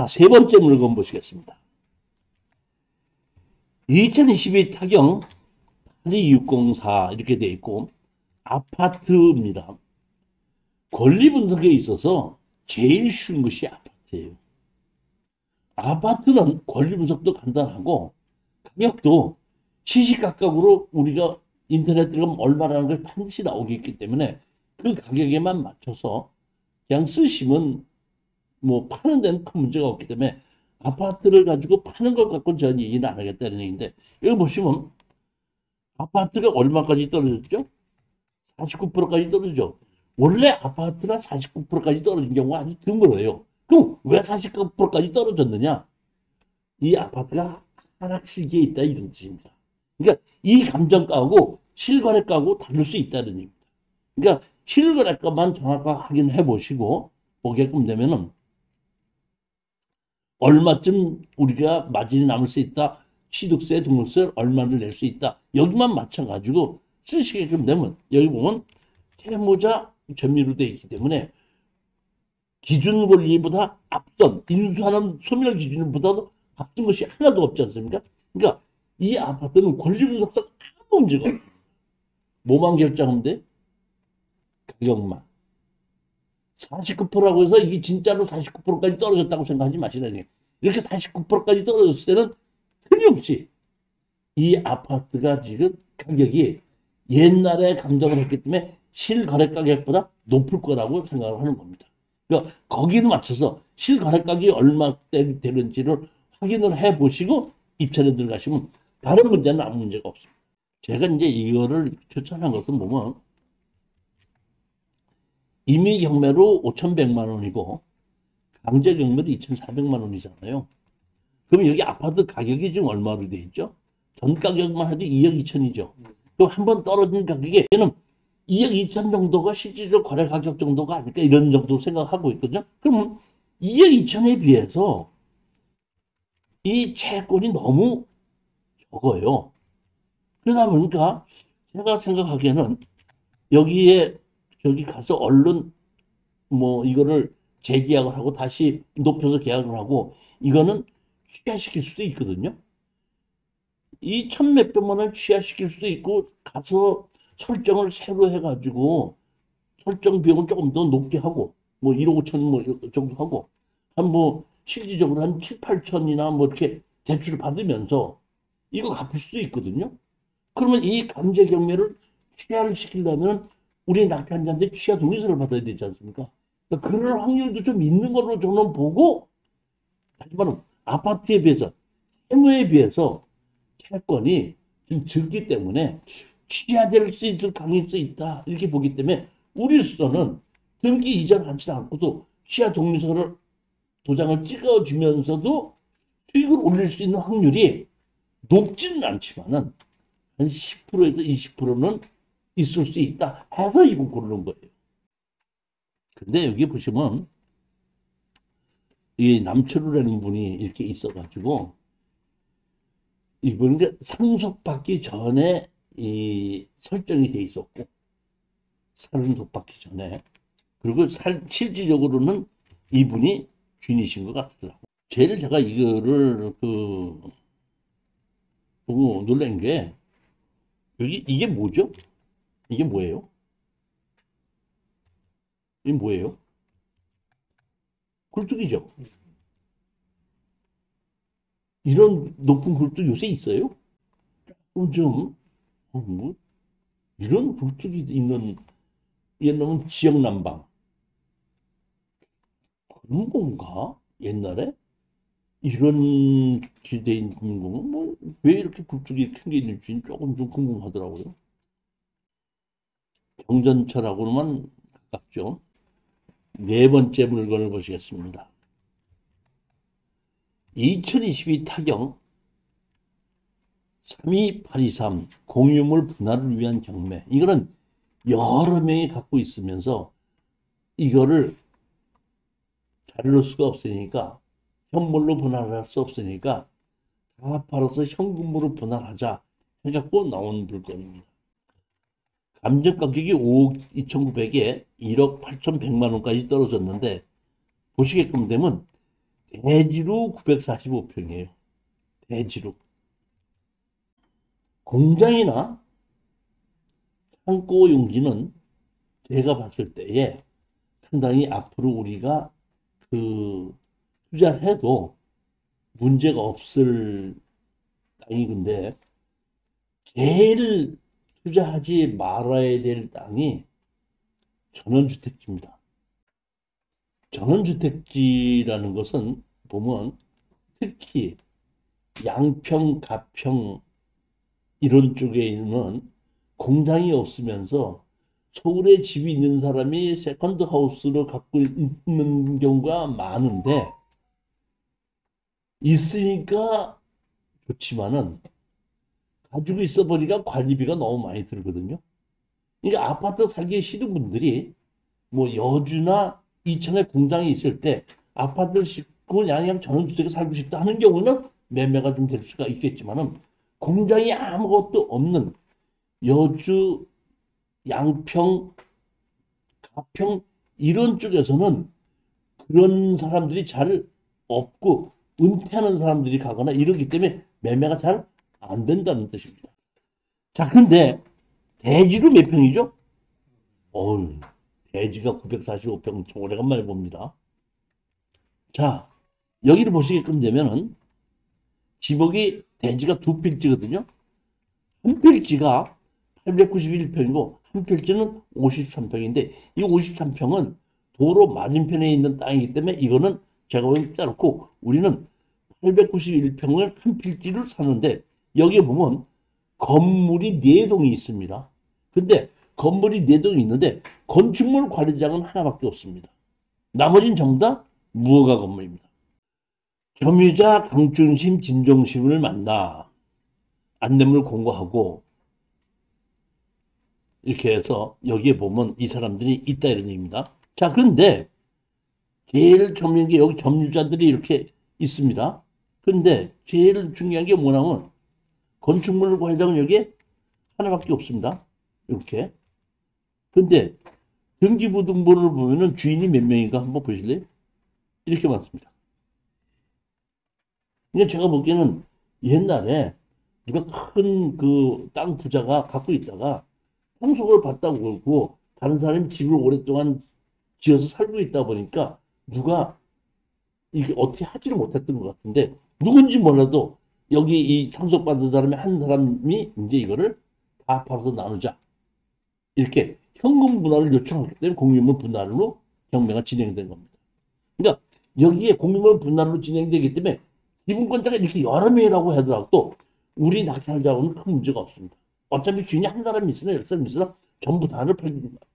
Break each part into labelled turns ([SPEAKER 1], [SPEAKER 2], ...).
[SPEAKER 1] 자, 세 번째 물건 보시겠습니다. 2022 타경 82604 이렇게 되어 있고 아파트입니다. 권리 분석에 있어서 제일 쉬운 것이 아파트예요. 아파트는 권리 분석도 간단하고 가격도 시시각각으로 우리가 인터넷 들어가면 얼마라는 걸 반드시 나오기 때문에 그 가격에만 맞춰서 그냥 쓰시면 뭐 파는 데는 큰 문제가 없기 때문에 아파트를 가지고 파는 것 갖고는 저는 얘기는 안 하겠다는 얘기인데, 여기 보시면 아파트가 얼마까지 떨어졌죠? 49%까지 떨어지죠. 원래 아파트가 49%까지 떨어진 경우가 아주 드물어요. 그럼 왜 49%까지 떨어졌느냐? 이 아파트가 하락 시기에 있다 이런 뜻입니다. 그러니까 이 감정가하고 실거래가하고 다를 수 있다는 얘기입니다. 그러니까 실거래가만 정확하게 확인해 보시고 보게끔 되면은 얼마쯤 우리가 마진이 남을 수 있다, 취득세, 등록세 얼마를 낼 수 있다, 여기만 맞춰가지고 쓰시게끔 되면 여기 보면 채무자 전미로 되어 있기 때문에 기준 권리보다 앞선 인수하는 소멸 기준보다도 앞선 것이 하나도 없지 않습니까? 그러니까 이 아파트는 권리 분석상 아무 문제가 없습니다. 뭐만 결정하면 돼? 가격만. 49%라고 해서 이게 진짜로 49%까지 떨어졌다고 생각하지 마시라니. 이렇게 49%까지 떨어졌을 때는 틀림없이 이 아파트가 지금 가격이 옛날에 감정을 했기 때문에 실거래 가격보다 높을 거라고 생각을 하는 겁니다. 그러니까 거기를 맞춰서 실거래 가격이 얼마 되는지를 확인을 해 보시고 입찰에 들어가시면 다른 문제는 아무 문제가 없습니다. 제가 이제 이거를 추천한 것은 보면 임의 경매로 5,100만 원이고 강제 경매로 2,400만 원이잖아요. 그럼 여기 아파트 가격이 지금 얼마로 돼 있죠? 전 가격만 해도 2억 2천이죠. 그럼 한번 떨어진 가격에 얘는 2억 2천 정도가 실질적 거래 가격 정도가 아닐까 이런 정도 생각하고 있거든요. 그러면 2억 2천에 비해서 이 채권이 너무 적어요. 그러다 보니까 제가 생각하기에는 여기에 저기 가서 얼른 뭐 이거를 재계약을 하고 다시 높여서 계약을 하고 이거는 취하시킬 수도 있거든요. 이 천 몇백만 원 취하시킬 수도 있고 가서 설정을 새로 해가지고 설정 비용을 조금 더 높게 하고 뭐 1억 5천 뭐 정도 하고 한 뭐 실질적으로 한 7, 8천이나 뭐 이렇게 대출을 받으면서 이거 갚을 수도 있거든요. 그러면 이 강제 경매를 취하를 시키려면 우리 낙태한자한테 취하 동의서를 받아야 되지 않습니까? 그러니까 그럴 확률도 좀 있는 걸로 저는 보고, 하지만 아파트에 비해서 채무에 비해서 채권이 좀 적기 때문에 취하될 수 있을 가능성이 있다 이렇게 보기 때문에 우리로서는 등기 이전하지 않고도 취하 동의서를 도장을 찍어주면서도 수익을 올릴 수 있는 확률이 높지는 않지만은 한 10%에서 20%는 있을 수 있다 해서 이건 고르는 거예요. 근데 여기 보시면 이 남철우라는 분이 이렇게 있어가지고 이분이 상속받기 전에 이 설정이 돼 있었고 상속받기 전에 그리고 실질적으로는 이분이 주인이신 것 같더라고. 제일 제가 이거를 보고 놀란 게 여기 이게 뭐죠? 이게 뭐예요? 이게 뭐예요? 굴뚝이죠. 이런 높은 굴뚝 요새 있어요? 좀, 뭐, 이런 굴뚝이 있는, 옛날은 지역난방. 그런 건가? 옛날에? 이런 기대에 있는 거는 뭐, 왜 이렇게 굴뚝이 큰 게 있는지 조금 좀 궁금하더라고요. 경전철하고는 가깝죠. 네 번째 물건을 보시겠습니다. 2022 타경 32823 공유물 분할을 위한 경매. 이거는 여러 명이 갖고 있으면서 이거를 자를 수가 없으니까 현물로 분할할 수 없으니까 다 팔아서 현금으로 분할하자 해갖고 나온 물건입니다. 감정 가격이 5억 2,900에 1억 8,100만 원까지 떨어졌는데 보시게끔 되면 대지로 945평이에요. 대지로. 공장이나 창고 용지는 제가 봤을 때에 상당히 앞으로 우리가 투자를 해도 문제가 없을 땅이. 근데 제일 투자하지 말아야 될 땅이 전원주택지입니다. 전원주택지라는 것은 보면 특히 양평, 가평 이런 쪽에 있는 공장이 없으면서 서울에 집이 있는 사람이 세컨드 하우스를 갖고 있는 경우가 많은데, 있으니까 좋지만은 가지고 있어 보니까 관리비가 너무 많이 들거든요. 그러니까 아파트 살기 싫은 분들이 뭐 여주나 이천에 공장이 있을 때 아파트를 짓고 그냥 전원주택에 살고 싶다 하는 경우는 매매가 좀 될 수가 있겠지만은, 공장이 아무것도 없는 여주, 양평, 가평 이런 쪽에서는 그런 사람들이 잘 없고 은퇴하는 사람들이 가거나 이러기 때문에 매매가 잘 안 된다는 뜻입니다. 자, 근데 대지로 몇 평이죠? 대지가 945평, 오래간만에 봅니다. 자, 여기를 보시게끔 되면은 지목이 대지가 두 필지거든요. 한 필지가 891평이고 한 필지는 53평인데, 이 53평은 도로 맞은편에 있는 땅이기 때문에 이거는 제가 보기엔 짜놓고, 우리는 891평을 한 필지를 사는데, 여기에 보면 건물이 4동이 있습니다. 근데 건물이 4동이 있는데 건축물 관리장은 하나밖에 없습니다. 나머지는 전부 다 무허가 건물입니다. 점유자 강준심, 진종심을 만나 안내문을 공고하고, 이렇게 해서 여기에 보면 이 사람들이 있다 이런 얘기입니다. 자, 그런데 제일 중요한 게 여기 점유자들이 이렇게 있습니다. 근데 제일 중요한 게 뭐냐면 건축물 관리장은 여기에 하나밖에 없습니다. 이렇게. 근데 등기부등본을 보면은 주인이 몇 명인가 한번 보실래요? 이렇게 많습니다. 근데 제가 보기에는 옛날에 누가 큰 그 땅 부자가 갖고 있다가 상속을 받다고 그러고 다른 사람이 집을 오랫동안 지어서 살고 있다 보니까 누가 이게 어떻게 하지를 못했던 것 같은데, 누군지 몰라도 여기 이 상속받은 사람이 한 사람이 이제 이거를 다 팔아서 나누자, 이렇게 현금 분할을 요청했기 때문에 공유물 분할로 경매가 진행된 겁니다. 그러니까 여기에 공유물 분할로 진행되기 때문에 기분권자가 이렇게 여러 명이라고 하더라도 우리 낙찰자하고는 큰 문제가 없습니다. 어차피 주인이 한 사람이 있으나 10사람이 있으나 전부 다를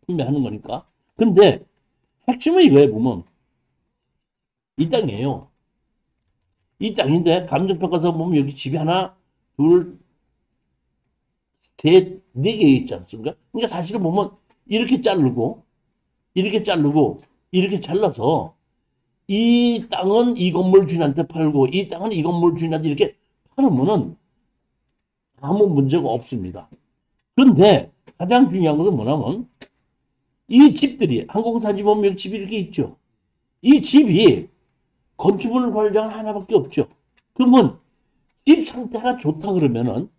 [SPEAKER 1] 판매하는 거니까. 근데 핵심은 이거에 보면 이 땅이에요. 이 땅인데 감정평가서 보면 여기 집이 하나, 둘, 셋, 4개 있지 않습니까? 그러니까 사실은 보면 이렇게 자르고 이렇게 자르고 이렇게 잘라서 이 땅은 이 건물 주인한테 팔고 이 땅은 이 건물 주인한테 이렇게 팔으면은 아무 문제가 없습니다. 그런데 가장 중요한 것은 뭐냐면 이 집들이, 항공사지 보면 여기 집이 이렇게 있죠. 이 집이 건축물 관리장은 하나밖에 없죠. 그러면 집 상태가 좋다 그러면은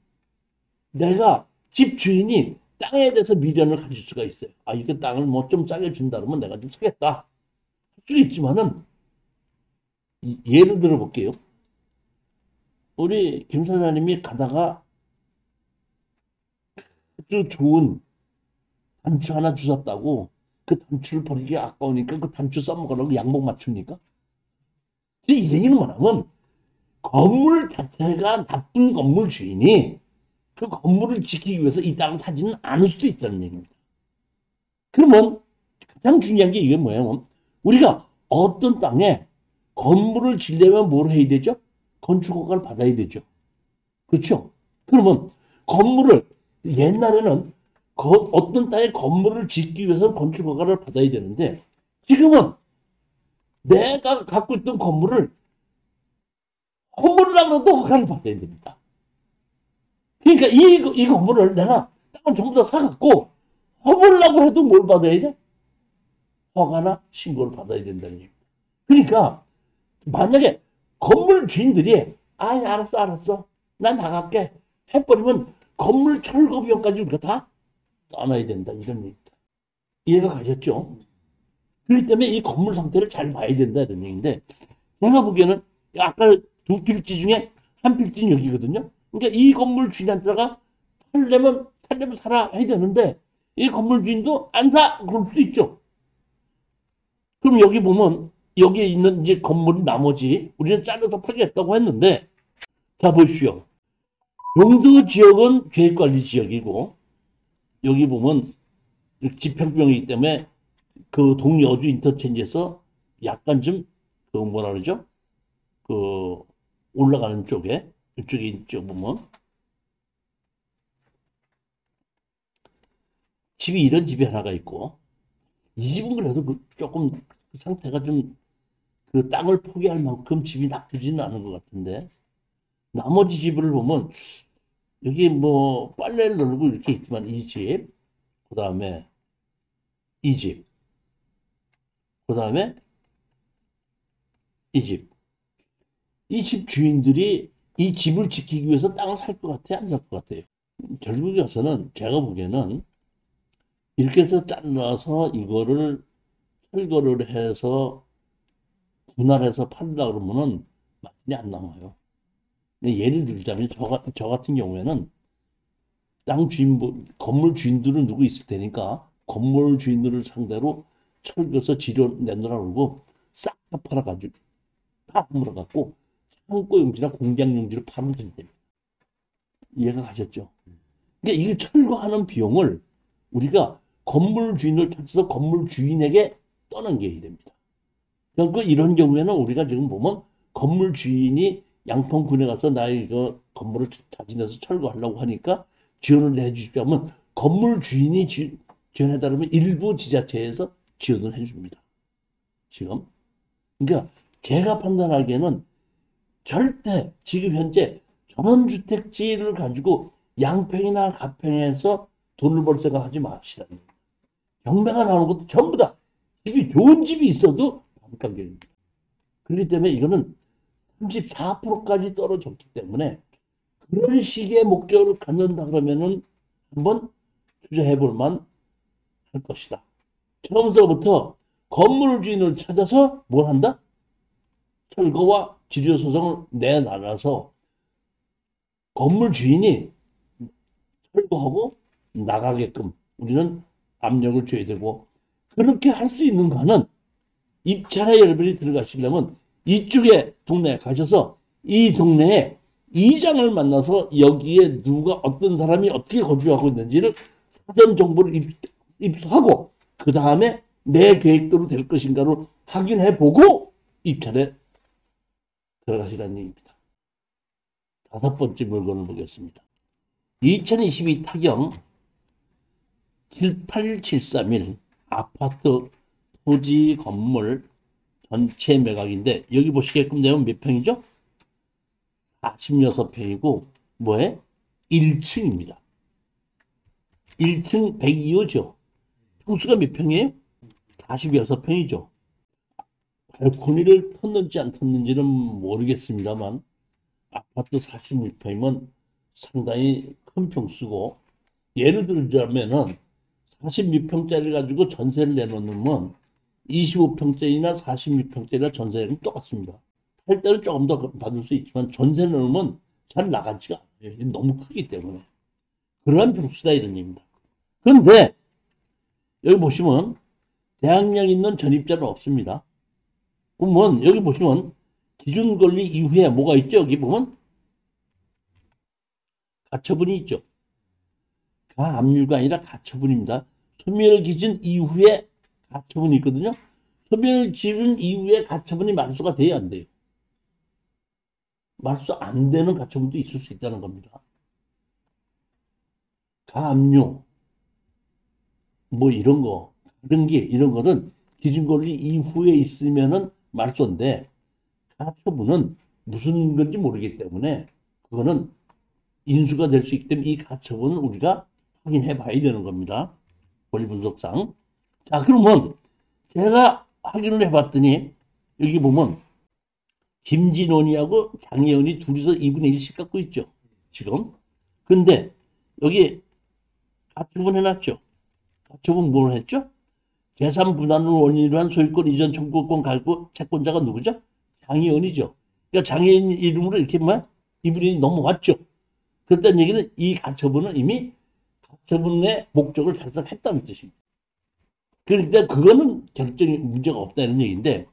[SPEAKER 1] 내가 집 주인이 땅에 대해서 미련을 가질 수가 있어요. 아, 이거 땅을 뭐 좀 싸게 준다 그러면 내가 좀 사겠다 할 수 있지만은, 예를 들어 볼게요. 우리 김 사장님이 가다가 아주 좋은 단추 하나 주셨다고 그 단추를 버리기 아까우니까 그 단추 써먹으라고 양복 맞춥니까? 이 얘기는 뭐냐면 건물 자체가 나쁜 건물 주인이 그 건물을 지키기 위해서 이 땅을 사지는 않을 수도 있다는 얘기입니다. 그러면 가장 중요한 게 이게 뭐냐면 우리가 어떤 땅에 건물을 지려면 뭘 해야 되죠? 건축허가를 받아야 되죠. 그렇죠? 그러면 건물을, 옛날에는 어떤 땅에 건물을 짓기 위해서는 건축허가를 받아야 되는데, 지금은 내가 갖고 있던 건물을 허물으려고 해도 허가를 받아야 됩니다. 그러니까 이 건물을 내가 땅을 전부 다 사갖고 허물으려고 해도 뭘 받아야 돼? 허가나 신고를 받아야 된다는 얘기입니다. 그러니까 만약에 건물 주인들이 알았어 난 나갈게 해버리면 건물 철거 비용까지 우리가 다 떠나야 된다 이런 얘기입니다. 이해가 가셨죠? 그렇기 때문에 이 건물 상태를 잘 봐야 된다 이런 얘기인데 제가 보기에는 아까 두 필지 중에 한 필지는 여기거든요. 그러니까 이 건물 주인한테다가 팔려면 사라 해야 되는데 이 건물 주인도 안 사 그럴 수도 있죠. 그럼 여기 보면 여기에 있는 이제 건물이 나머지 우리는 잘라서 팔겠다고 했는데 자 보십시오. 용도 지역은 계획관리 지역이고 여기 보면 지평병이기 때문에 그 동여주 인터체인지에서 약간 좀 그 뭐라 그러죠? 그 올라가는 쪽에 이쪽에 있죠 보면 집이 이런 집이 하나가 있고 이 집은 그래도 조금 그 상태가 좀 그 땅을 포기할 만큼 집이 나쁘지는 않은 것 같은데 나머지 집을 보면 여기 뭐 빨래를 널고 이렇게 있지만 이 집, 그 다음에 이 집, 그 다음에 이 집. 이 집 주인들이 이 집을 지키기 위해서 땅을 살 것 같아요? 안 살 것 같아요? 결국에 가서는 제가 보기에는 이렇게 해서 잘라서 이거를 철거를 해서 분할해서 팔려고 그러면은 많이 안 남아요. 예를 들자면 저 같은 경우에는 땅 주인, 건물 주인들은 누구 있을 테니까 건물 주인들을 상대로 철거해서 지려 내놓으라 그러고 싹 다 팔아가지고 다 물어갖고 창고 용지나 공장 용지를 팔면 됩니다. 이해가 가셨죠? 그러니까 이 철거하는 비용을 우리가 건물 주인을 찾아서 건물 주인에게 떠넘겨야 됩니다. 그러니까 이런 경우에는 우리가 지금 보면 건물 주인이 양평군에 가서 나 이거 건물을 자진해서 철거하려고 하니까 지원을 해주십시오 하면 건물 주인이 지원해달라면 일부 지자체에서 지원을 해줍니다. 지금. 그러니까 제가 판단하기에는 절대 지금 현재 전원주택지를 가지고 양평이나 가평에서 돈을 벌 생각하지 마시라는 거예요. 경매가 나오는 것도 전부 다 집이 좋은 집이 있어도 반가격입니다. 그렇기 때문에 이거는 34%까지 떨어졌기 때문에 그런 식의 목적을 갖는다 그러면은 한번 투자해 볼 만 할 것이다. 처음서부터 건물 주인을 찾아서 뭘 한다? 철거와 지료 소송을 내놔서 건물 주인이 철거하고 나가게끔 우리는 압력을 줘야 되고 그렇게 할 수 있는 거는 입찰에 여러분이 들어가시려면 이쪽에 동네에 가셔서 이 동네에 이장을 만나서 여기에 누가 어떤 사람이 어떻게 거주하고 있는지를 사전 정보를 입수하고 그 다음에 내 계획대로 될 것인가를 확인해 보고 입찰에 들어가시라는 얘기입니다. 다섯 번째 물건을 보겠습니다. 2022 타경 78731 아파트 토지 건물 전체 매각인데 여기 보시게끔 되면 몇 평이죠? 46평이고 뭐에? 1층입니다. 1층 102호죠. 평수가 몇 평이에요? 46평이죠. 발코니를 텄는지 안 텄는지는 모르겠습니다만 아파트 46평이면 상당히 큰 평수고 예를 들자면은 46평짜리 가지고 전세를 내놓으면 25평짜리나 46평짜리나 전세는 똑같습니다. 할 때는 조금 더 받을 수 있지만 전세 내놓으면 잘 나가지가 않아요. 너무 크기 때문에. 그러한 평수다 이런 얘기입니다. 그런데 여기 보시면 대항력 있는 전입자는 없습니다. 그러면 여기 보시면 기준 권리 이후에 뭐가 있죠? 여기 보면 가처분이 있죠. 가압류가 아니라 가처분입니다. 소멸 기준 이후에 가처분이 있거든요. 소멸 기준 이후에 가처분이 말소가 돼야 안 돼요. 말소 안 되는 가처분도 있을 수 있다는 겁니다. 가압류 뭐 이런 거 등기 이런 거는 기준 권리 이후에 있으면은 말소인데 가처분은 무슨 건지 모르기 때문에 그거는 인수가 될 수 있기 때문에 이 가처분은 우리가 확인해 봐야 되는 겁니다. 권리 분석상. 자, 그러면 제가 확인을 해 봤더니 여기 보면 김진원이하고 장혜원이 둘이서 2분의 1씩 갖고 있죠. 지금. 근데 여기 가처분 해놨죠. 가처분 뭘 했죠? 재산 분할을 원인으로 한 소유권 이전 청구권 갈고 채권자가 누구죠? 장혜원이죠. 그러니까 장애인 이름으로 이렇게 뭐 이분이 넘어왔죠. 그랬다는 얘기는 이 가처분은 이미 가처분의 목적을 달성했다는 뜻입니다. 그러니까 그거는 결정이 문제가 없다 이런 얘기인데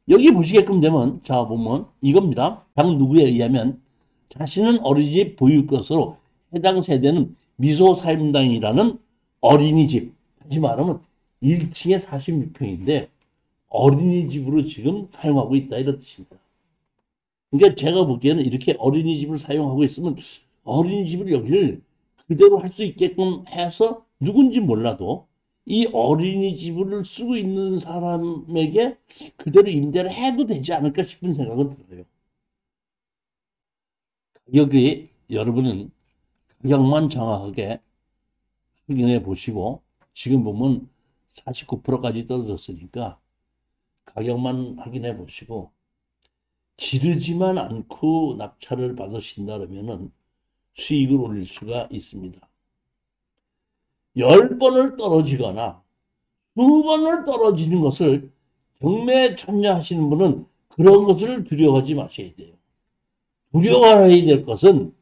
[SPEAKER 1] 여기 보시게끔 되면 자 보면 이겁니다. 당 누구에 의하면 자신은 어린이집 보유것으로 해당 세대는 미소사임당이라는 어린이집 다시 말하면 1층에 46평인데 어린이집으로 지금 사용하고 있다 이런 뜻입니다. 그러니까 제가 보기에는 이렇게 어린이집을 사용하고 있으면 어린이집을 여기를 그대로 할 수 있게끔 해서 누군지 몰라도 이 어린이집을 쓰고 있는 사람에게 그대로 임대를 해도 되지 않을까 싶은 생각은 들어요. 가격이 여러분은 가격만 정확하게 확인해 보시고 지금 보면 49%까지 떨어졌으니까 가격만 확인해 보시고 지르지만 않고 낙찰을 받으신다면은 수익을 올릴 수가 있습니다. 10번을 떨어지거나 20번을 떨어지는 것을 경매에 참여하시는 분은 그런 것을 두려워하지 마셔야 돼요. 두려워해야 될 것은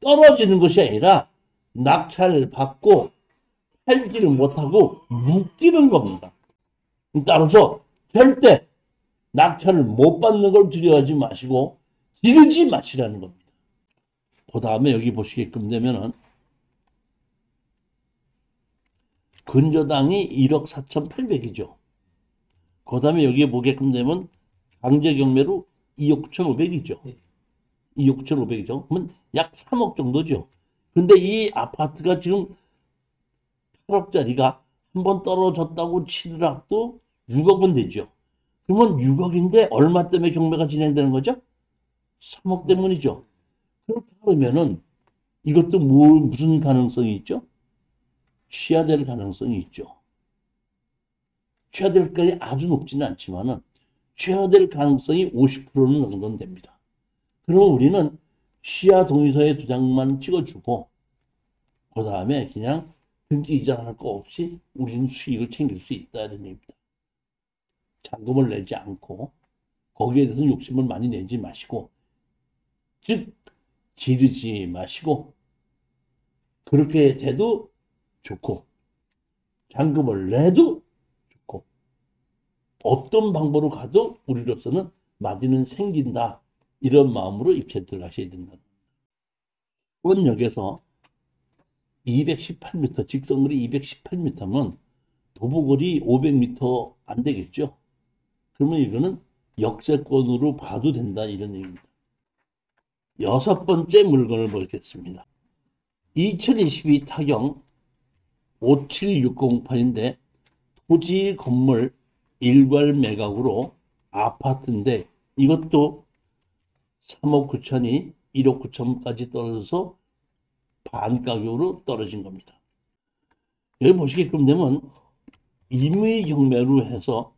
[SPEAKER 1] 떨어지는 것이 아니라 낙찰을 받고 팔지를 못하고 묶이는 겁니다. 따라서 절대 낙찰을 못 받는 걸 두려워하지 마시고 지르지 마시라는 겁니다. 그 다음에 여기 보시게끔 되면은 근저당이 1억 4,800이죠. 그 다음에 여기에 보게끔 되면 강제경매로 2억 9,500이죠. 2억 9,500이죠. 그러면 약 3억 정도죠. 근데 이 아파트가 지금 8억짜리가 한번 떨어졌다고 치더라도 6억은 되죠. 그러면 6억인데 얼마 때문에 경매가 진행되는 거죠? 3억 때문이죠. 그렇다면은 이것도 무슨 가능성이 있죠? 취하될 가능성이 있죠. 취하될 까지 아주 높지는 않지만은 취하될 가능성이 50%는 정도는 됩니다. 그러면 우리는 취하 동의서에 2장만 찍어주고 그 다음에 그냥 등기 이전할 거 없이 우리는 수익을 챙길 수 있다 이런 얘기입니다. 잔금을 내지 않고 거기에 대해서 욕심을 많이 내지 마시고 즉 지르지 마시고 그렇게 돼도 좋고 잔금을 내도 좋고 어떤 방법으로 가도 우리로서는 마진은 생긴다 이런 마음으로 입찰 들어가셔야 된다. 수원역에서 218m 직선거리 218m면 도보거리 500m 안 되겠죠. 그러면 이거는 역세권으로 봐도 된다 이런 얘기입니다. 6번째 물건을 보겠습니다. 2022 타경 57608인데 토지 건물 일괄 매각으로 아파트인데 이것도 3억 9천이 1억 9천까지 떨어져서 반 가격으로 떨어진 겁니다. 여기 보시게끔 되면 임의 경매로 해서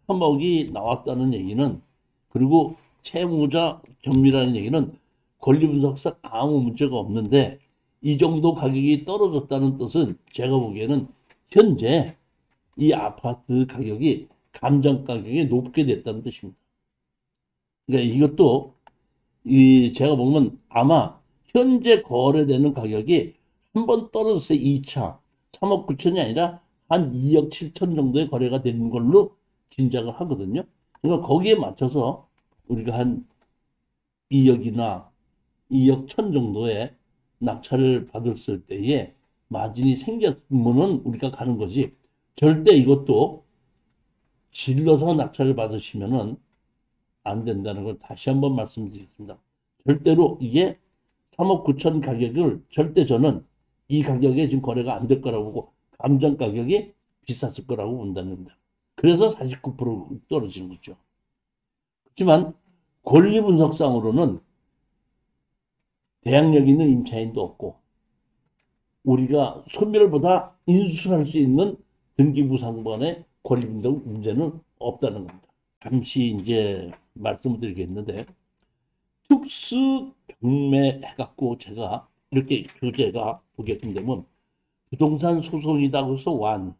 [SPEAKER 1] 3억이 나왔다는 얘기는 그리고 채무자 겸미라는 얘기는 권리분석상 아무 문제가 없는데 이 정도 가격이 떨어졌다는 뜻은 제가 보기에는 현재 이 아파트 가격이 감정 가격이 높게 됐다는 뜻입니다. 그러니까 이것도 제가 보면 아마 현재 거래되는 가격이 한번 떨어졌어요. 2차 3억 9천이 아니라 한 2억 7천 정도의 거래가 되는 걸로 짐작을 하거든요. 그러니까 거기에 맞춰서 우리가 한 2억이나 2억 천 정도의 낙찰을 받았을 때에 마진이 생겼으면 우리가 가는 거지. 절대 이것도 질러서 낙찰을 받으시면은 안 된다는 걸 다시 한번 말씀드리겠습니다. 절대로 이게 3억 9천 가격을 절대 저는 이 가격에 지금 거래가 안 될 거라고 보고 감정 가격이 비쌌을 거라고 본다는 겁니다. 그래서 49% 떨어지는 거죠. 그렇지만 권리 분석상으로는 대항력 있는 임차인도 없고 우리가 소멸보다 인수할 수 있는 등기부상반의 권리 분석 문제는 없다는 겁니다. 잠시 이제 말씀을 드리겠는데, 특수 경매 해갖고 제가 이렇게 교재가 보게끔 되면 부동산 소송이다 그래서 1,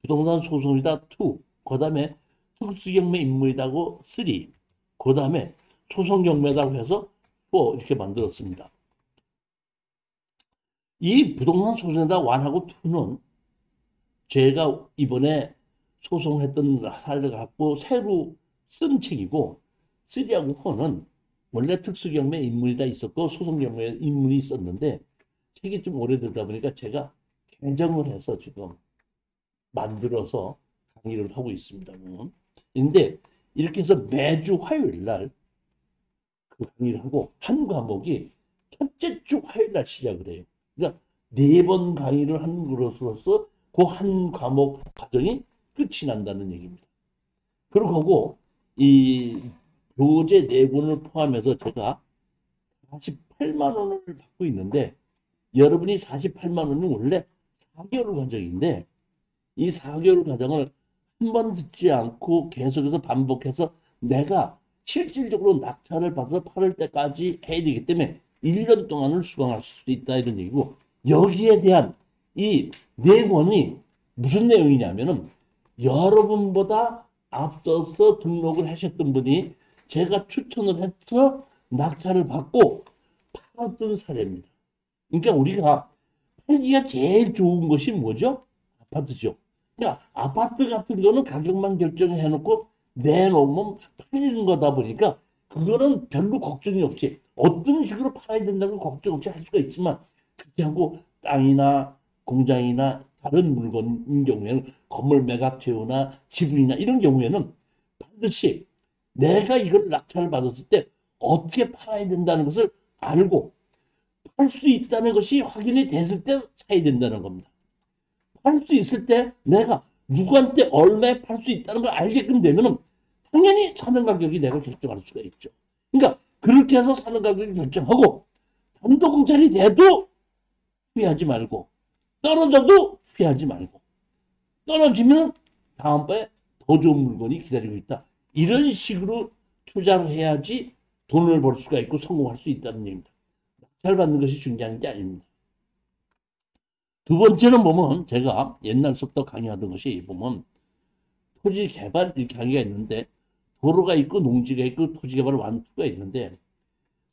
[SPEAKER 1] 부동산 소송이다 2, 그 다음에 특수경매 임무이다고 3, 그 다음에 소송경매다고 해서 4 이렇게 만들었습니다. 이 부동산 소송이다 1하고 2는 제가 이번에 소송했던 사례를 갖고 새로 쓴 책이고, 3하고 4는 원래 특수경매 인문이 다 있었고 소송경매 인문이 있었는데 책이 좀 오래되다 보니까 제가 개정을 해서 지금 만들어서 강의를 하고 있습니다. 근데 이렇게 해서 매주 화요일 날 그 강의를 하고 한 과목이 첫째 주 화요일 날 시작을 해요. 그러니까 4번 강의를 한 것으로서 그 한 과목 과정이 끝이 난다는 얘기입니다. 그리고 이 교재 4권을 포함해서 제가 48만 원을 받고 있는데, 여러분이 48만 원은 원래 4개월 과정인데 이 4개월 과정을 한 번 듣지 않고 계속해서 반복해서 내가 실질적으로 낙찰을 받아서 팔을 때까지 해야 되기 때문에 1년 동안을 수강할 수 있다 이런 얘기고, 여기에 대한 이 4권이 무슨 내용이냐면은 여러분보다 앞서서 등록을 하셨던 분이 제가 추천을 해서 낙찰을 받고 팔았던 사례입니다. 그러니까 우리가 팔기가 제일 좋은 것이 뭐죠? 아파트죠. 그러니까 아파트 같은 거는 가격만 결정해 놓고 내놓으면 팔리는 거다 보니까 그거는 별로 걱정이 없이 어떤 식으로 팔아야 된다는 걱정 없이 할 수가 있지만, 그렇지 않고 땅이나 공장이나 다른 물건인 경우에는 건물 매각 제휴나 지분이나 이런 경우에는 반드시 내가 이걸 낙찰을 받았을 때 어떻게 팔아야 된다는 것을 알고 팔 수 있다는 것이 확인이 됐을 때 사야 된다는 겁니다. 팔 수 있을 때 내가 누구한테 얼마에 팔 수 있다는 걸 알게끔 되면은 당연히 사는 가격이 내가 결정할 수가 있죠. 그러니까 그렇게 해서 사는 가격을 결정하고 단독공찰이 돼도 후회하지 말고, 떨어져도 후회하지 말고, 떨어지면 다음번에 더 좋은 물건이 기다리고 있다. 이런 식으로 투자를 해야지 돈을 벌 수가 있고 성공할 수 있다는 얘기입니다. 잘 받는 것이 중요한 게 아닙니다. 두 번째는 보면 제가 옛날부터 강의하던 것이 보면 토지 개발 이렇게 강의가 있는데, 도로가 있고 농지가 있고 토지 개발 완투가 있는데,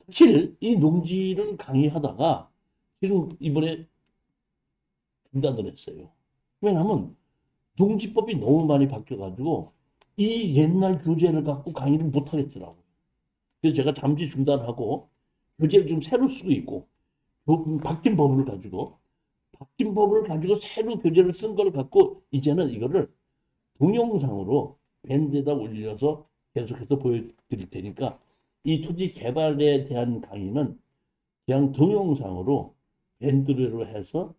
[SPEAKER 1] 사실 이 농지를 강의하다가 지금 이번에 중단을 했어요. 왜냐하면 농지법이 너무 많이 바뀌어가지고 이 옛날 교재를 갖고 강의를 못 하겠더라고요. 그래서 제가 잠시 중단하고 교재를 좀 새로 쓰고 있고, 바뀐 법을 가지고 새로 교재를 쓴 걸 갖고 이제는 이거를 동영상으로 밴드에다 올려서 계속해서 보여드릴 테니까 이 토지 개발에 대한 강의는 그냥 동영상으로 밴드로 해서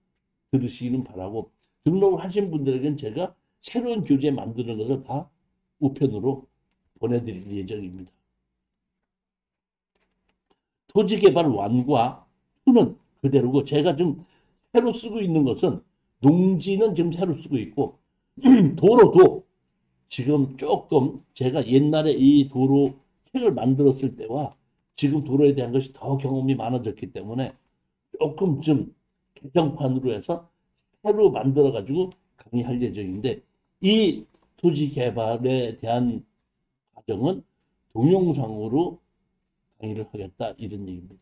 [SPEAKER 1] 들으시기는 바라고, 등록을 하신 분들에게는 제가 새로운 교재 만드는 것을 다 우편으로 보내드릴 예정입니다. 토지개발 1과 2는 그대로고, 제가 지금 새로 쓰고 있는 것은 농지는 지금 새로 쓰고 있고 도로도 지금 조금 제가 옛날에 이 도로 책을 만들었을 때와 지금 도로에 대한 것이 더 경험이 많아졌기 때문에 조금쯤 개정판으로 해서 새로 만들어 가지고 강의할 예정인데, 이 토지 개발에 대한 과정은 동영상으로 강의를 하겠다 이런 얘기입니다.